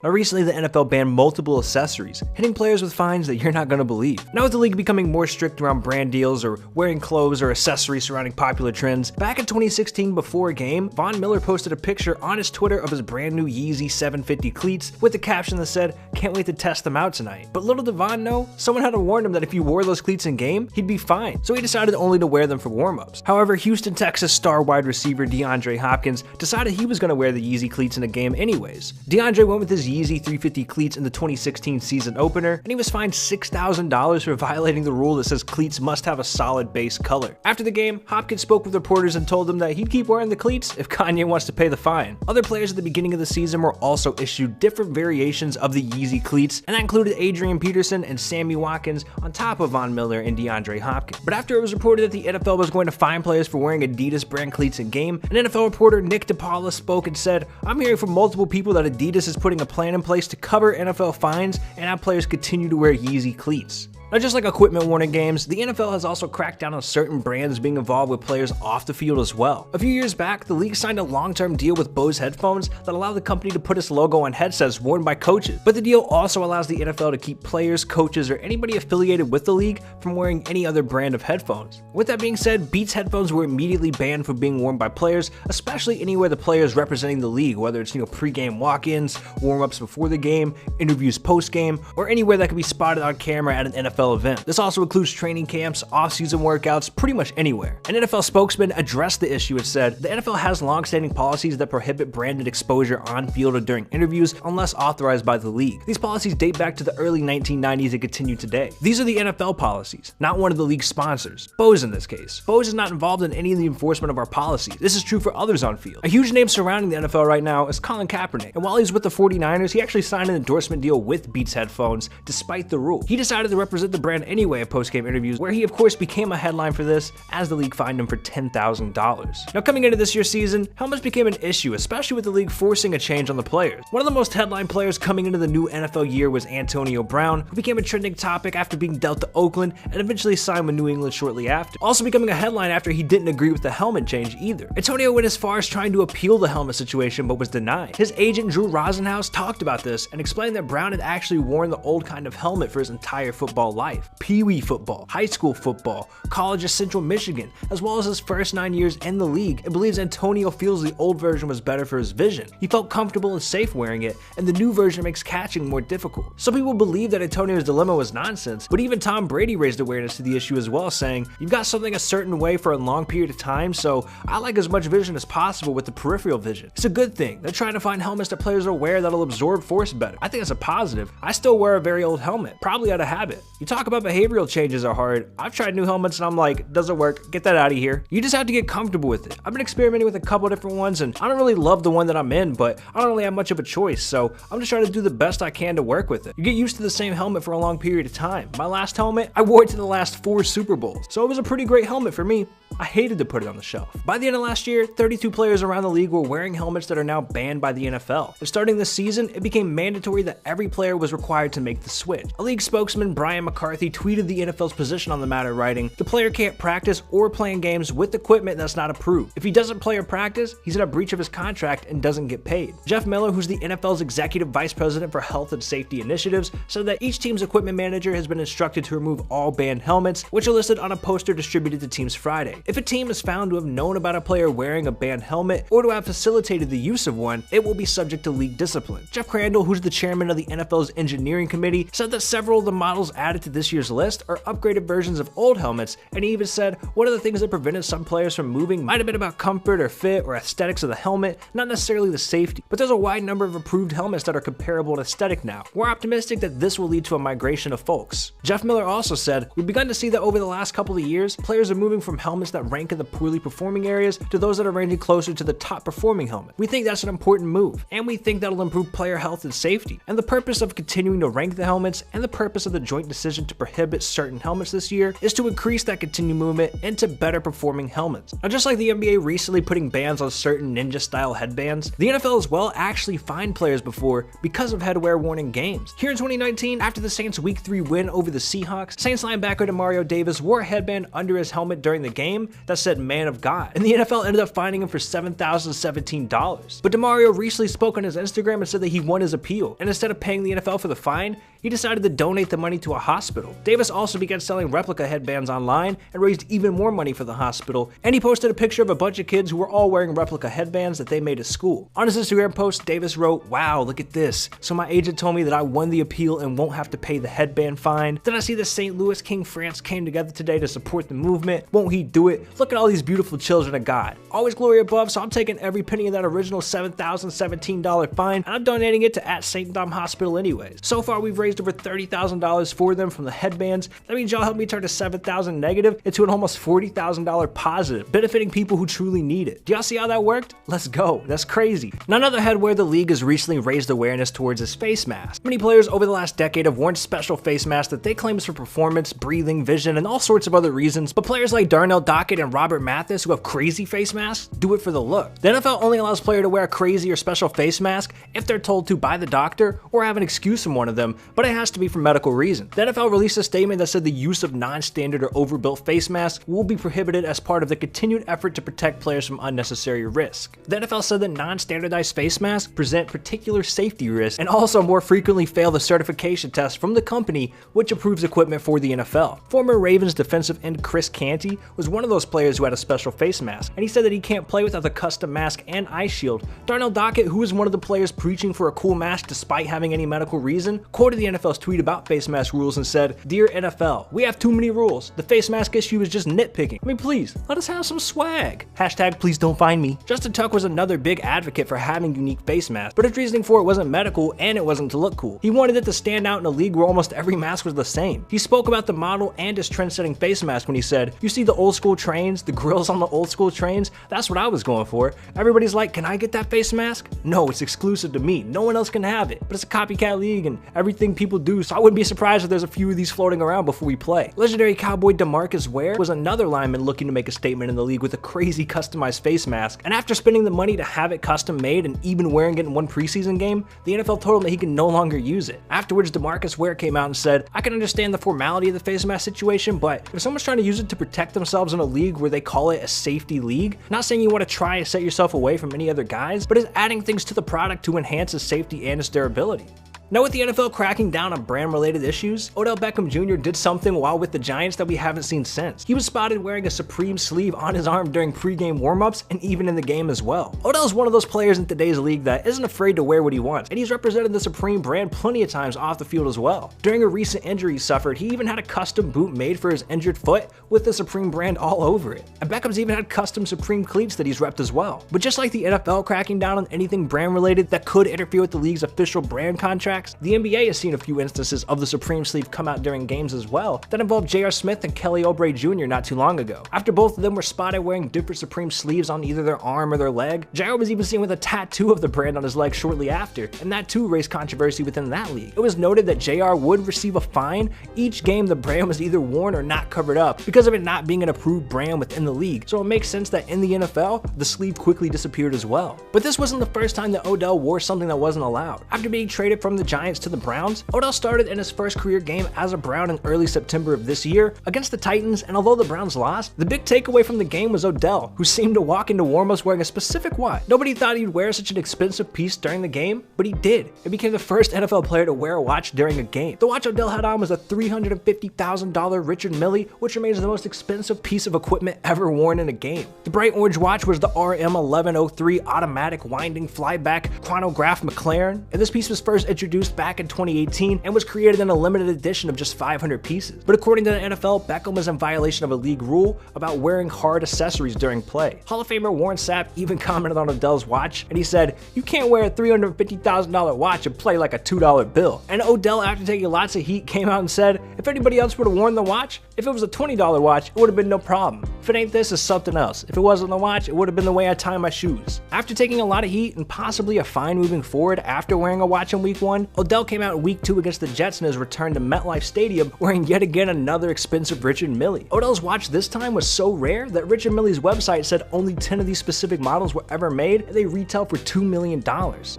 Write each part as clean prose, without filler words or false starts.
Now recently the NFL banned multiple accessories, hitting players with fines that you're not going to believe. Now with the league becoming more strict around brand deals or wearing clothes or accessories surrounding popular trends, back in 2016 before a game, Von Miller posted a picture on his Twitter of his brand new Yeezy 750 cleats with a caption that said, "Can't wait to test them out tonight." But little did Von know, someone had to warn him that if he wore those cleats in game, he'd be fined. So he decided only to wear them for warm-ups. However, Houston, Texas star wide receiver DeAndre Hopkins decided he was going to wear the Yeezy cleats in a game anyways. DeAndre went with his Yeezy 350 cleats in the 2016 season opener, and he was fined $6,000 for violating the rule that says cleats must have a solid base color. After the game, Hopkins spoke with reporters and told them that he'd keep wearing the cleats if Kanye wants to pay the fine. Other players at the beginning of the season were also issued different variations of the Yeezy cleats, and that included Adrian Peterson and Sammy Watkins on top of Von Miller and DeAndre Hopkins. But after it was reported that the NFL was going to fine players for wearing Adidas brand cleats in game, an NFL reporter Nick DePaula spoke and said, "I'm hearing from multiple people that Adidas is putting a plan in place to cover NFL fines and have players continue to wear Yeezy cleats." Now, just like equipment worn in games, the NFL has also cracked down on certain brands being involved with players off the field as well. A few years back, the league signed a long-term deal with Bose headphones that allowed the company to put its logo on headsets worn by coaches. But the deal also allows the NFL to keep players, coaches, or anybody affiliated with the league from wearing any other brand of headphones. With that being said, Beats headphones were immediately banned from being worn by players, especially anywhere the player is representing the league, whether it's pre-game walk-ins, warm-ups before the game, interviews post-game, or anywhere that can be spotted on camera at an NFL event. This also includes training camps, off-season workouts, pretty much anywhere. An NFL spokesman addressed the issue and said, "The NFL has long-standing policies that prohibit branded exposure on field or during interviews unless authorized by the league. These policies date back to the early 1990s and continue today. These are the NFL policies, not one of the league's sponsors, Bose in this case. Bose is not involved in any of the enforcement of our policies. This is true for others on field." A huge name surrounding the NFL right now is Colin Kaepernick, and while he's with the 49ers, he actually signed an endorsement deal with Beats headphones despite the rule. He decided to represent the brand anyway at post-game interviews, where he of course became a headline for this as the league fined him for $10,000. Now coming into this year's season, helmets became an issue, especially with the league forcing a change on the players. One of the most headline players coming into the new NFL year was Antonio Brown, who became a trending topic after being dealt to Oakland and eventually signed with New England shortly after. Also becoming a headline after he didn't agree with the helmet change either. Antonio went as far as trying to appeal the helmet situation but was denied. His agent Drew Rosenhaus talked about this and explained that Brown had actually worn the old kind of helmet for his entire football life. Pee Wee football, high school football, college at Central Michigan, as well as his first 9 years in the league, and believes Antonio feels the old version was better for his vision. He felt comfortable and safe wearing it, and the new version makes catching more difficult. Some people believe that Antonio's dilemma was nonsense, but even Tom Brady raised awareness to the issue as well, saying, "You've got something a certain way for a long period of time, so I like as much vision as possible with the peripheral vision. It's a good thing. They're trying to find helmets that players will wear that'll absorb force better. I think it's a positive. I still wear a very old helmet, probably out of habit. You talk about behavioral changes are hard. I've tried new helmets and I'm like, doesn't work, get that out of here." You just have to get comfortable with it. I've been experimenting with a couple different ones and I don't really love the one that I'm in, but I don't really have much of a choice, so I'm just trying to do the best I can to work with it. You get used to the same helmet for a long period of time. My last helmet, I wore it to the last 4 Super Bowls, so it was a pretty great helmet for me. I hated to put it on the shelf. By the end of last year, 32 players around the league were wearing helmets that are now banned by the NFL. And starting this season, it became mandatory that every player was required to make the switch. A league spokesman, Brian McCarthy, tweeted the NFL's position on the matter, writing, "The player can't practice or play in games with equipment that's not approved. If he doesn't play or practice, he's in a breach of his contract and doesn't get paid." Jeff Miller, who's the NFL's executive vice president for health and safety initiatives, said that each team's equipment manager has been instructed to remove all banned helmets, which are listed on a poster distributed to teams Friday. If a team is found to have known about a player wearing a banned helmet or to have facilitated the use of one, it will be subject to league discipline. Jeff Crandall, who's the chairman of the NFL's engineering committee, said that several of the models added to this year's list are upgraded versions of old helmets, and he even said one of the things that prevented some players from moving might have been about comfort or fit or aesthetics of the helmet, not necessarily the safety. But there's a wide number of approved helmets that are comparable in aesthetic now. We're optimistic that this will lead to a migration of folks. Jeff Miller also said, "We've begun to see that over the last couple of years, players are moving from helmets that rank in the poorly performing areas to those that are ranging closer to the top performing helmet. We think that's an important move, and we think that'll improve player health and safety. And the purpose of continuing to rank the helmets and the purpose of the joint decision to prohibit certain helmets this year is to increase that continued movement into better performing helmets." Now, just like the NBA recently putting bans on certain ninja style headbands, the NFL as well actually fined players before because of headwear worn in games. Here in 2019, after the Saints' Week 3 win over the Seahawks, Saints linebacker Demario Davis wore a headband under his helmet during the game, name that said Man of God, and the NFL ended up fining him for $7,017. But DeMario recently spoke on his Instagram and said that he won his appeal, and instead of paying the NFL for the fine, he decided to donate the money to a hospital. Davis also began selling replica headbands online and raised even more money for the hospital, and he posted a picture of a bunch of kids who were all wearing replica headbands that they made at school. On his Instagram post, Davis wrote, "Wow, look at this. So my agent told me that I won the appeal and won't have to pay the headband fine. Then I see the St. Louis King France came together today to support the movement. Won't he do it? Look at all these beautiful children of God. Always glory above, so I'm taking every penny of that original $7,017 fine, and I'm donating it to St. Dom Hospital anyways. So far, we've raised over $30,000 for them from the headbands. That means y'all helped me turn a $7,000 negative into an almost $40,000 positive, benefiting people who truly need it. Do y'all see how that worked? Let's go. That's crazy." Now, another head where the league has recently raised awareness towards is face masks. Many players over the last decade have worn special face masks that they claim is for performance, breathing, vision, and all sorts of other reasons, but players like Darnell Dockett and Robert Mathis, who have crazy face masks, do it for the look. The NFL only allows players to wear a crazy or special face mask if they're told to by the doctor or have an excuse from one of them, but it has to be for medical reasons. The NFL released a statement that said the use of non-standard or overbuilt face masks will be prohibited as part of the continued effort to protect players from unnecessary risk. The NFL said that non-standardized face masks present particular safety risks and also more frequently fail the certification test from the company which approves equipment for the NFL. Former Ravens defensive end Chris Canty was one of those players who had a special face mask, and he said that he can't play without the custom mask and eye shield. Darnell Dockett, who was one of the players preaching for a cool mask despite having any medical reason, quoted the NFL's tweet about face mask rules and said, "Dear NFL, we have too many rules. The face mask issue is just nitpicking. I mean, please, let us have some swag. Hashtag please don't find me." Justin Tuck was another big advocate for having unique face masks, but his reasoning for it wasn't medical and it wasn't to look cool. He wanted it to stand out in a league where almost every mask was the same. He spoke about the model and his trend-setting face mask when he said, "You see the old school trains, the grills on the old school trains? That's what I was going for. Everybody's like, can I get that face mask? No, it's exclusive to me. No one else can have it. But it's a copycat league and everything people do, so I wouldn't be surprised if there's a few of these floating around before we play." Legendary Cowboy DeMarcus Ware was another lineman looking to make a statement in the league with a crazy customized face mask, and after spending the money to have it custom made and even wearing it in one preseason game, the NFL told him that he can no longer use it. Afterwards, DeMarcus Ware came out and said, "I can understand the formality of the face mask situation, but if someone's trying to use it to protect themselves in a league where they call it a safety league, not saying you want to try and set yourself away from any other guys, but is adding things to the product to enhance its safety and its durability." Now, with the NFL cracking down on brand-related issues, Odell Beckham Jr. did something while with the Giants that we haven't seen since. He was spotted wearing a Supreme sleeve on his arm during pre-game warm-ups and even in the game as well. Odell is one of those players in today's league that isn't afraid to wear what he wants, and he's represented the Supreme brand plenty of times off the field as well. During a recent injury he suffered, he even had a custom boot made for his injured foot with the Supreme brand all over it. And Beckham's even had custom Supreme cleats that he's repped as well. But just like the NFL cracking down on anything brand-related that could interfere with the league's official brand contracts, the NBA has seen a few instances of the Supreme sleeve come out during games as well that involved J.R. Smith and Kelly Oubre Jr. not too long ago. After both of them were spotted wearing different Supreme sleeves on either their arm or their leg, J.R. was even seen with a tattoo of the brand on his leg shortly after, and that too raised controversy within that league. It was noted that J.R. would receive a fine each game the brand was either worn or not covered up because of it not being an approved brand within the league, so it makes sense that in the NFL, the sleeve quickly disappeared as well. But this wasn't the first time that Odell wore something that wasn't allowed. After being traded from the Giants to the Browns, Odell started in his first career game as a Brown in early September of this year against the Titans, and although the Browns lost, the big takeaway from the game was Odell, who seemed to walk into warm-ups wearing a specific watch. Nobody thought he'd wear such an expensive piece during the game, but he did. It became the first NFL player to wear a watch during a game. The watch Odell had on was a $350,000 Richard Mille, which remains the most expensive piece of equipment ever worn in a game. The bright orange watch was the RM1103 automatic winding flyback chronograph McLaren, and this piece was first introduced back in 2018 and was created in a limited edition of just 500 pieces. But according to the NFL, Beckham was in violation of a league rule about wearing hard accessories during play. Hall of Famer Warren Sapp even commented on Odell's watch, and he said, "You can't wear a $350,000 watch and play like a $2 bill." And Odell, after taking lots of heat, came out and said, if anybody else would have worn the watch, if it was a $20 watch, it would have been no problem. If it ain't this, it's something else. If it wasn't the watch, it would have been the way I tie my shoes. After taking a lot of heat and possibly a fine moving forward after wearing a watch in week 1, Odell came out in week 2 against the Jets in his return to MetLife Stadium wearing yet again another expensive Richard Mille. Odell's watch this time was so rare that Richard Mille's website said only 10 of these specific models were ever made, and they retail for $2 million.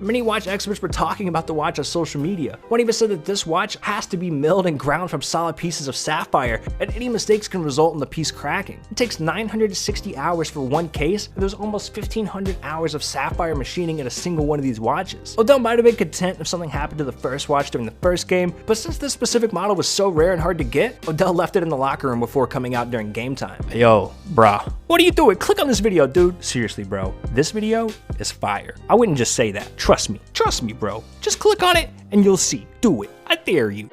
Many watch experts were talking about the watch on social media. One even said that this watch has to be milled and ground from solid pieces of sapphire, and any mistakes can result in the piece cracking. It takes 960 hours for one case, and there's almost 1,500 hours of sapphire machining in a single one of these watches. Odell might have been content if something happened to the first watch during the first game, but since this specific model was so rare and hard to get, Odell left it in the locker room before coming out during game time. Yo, brah, what are you doing? Click on this video, dude. Seriously, bro, this video is fire. I wouldn't just say that. Trust me, bro. Just click on it and you'll see. Do it. I dare you.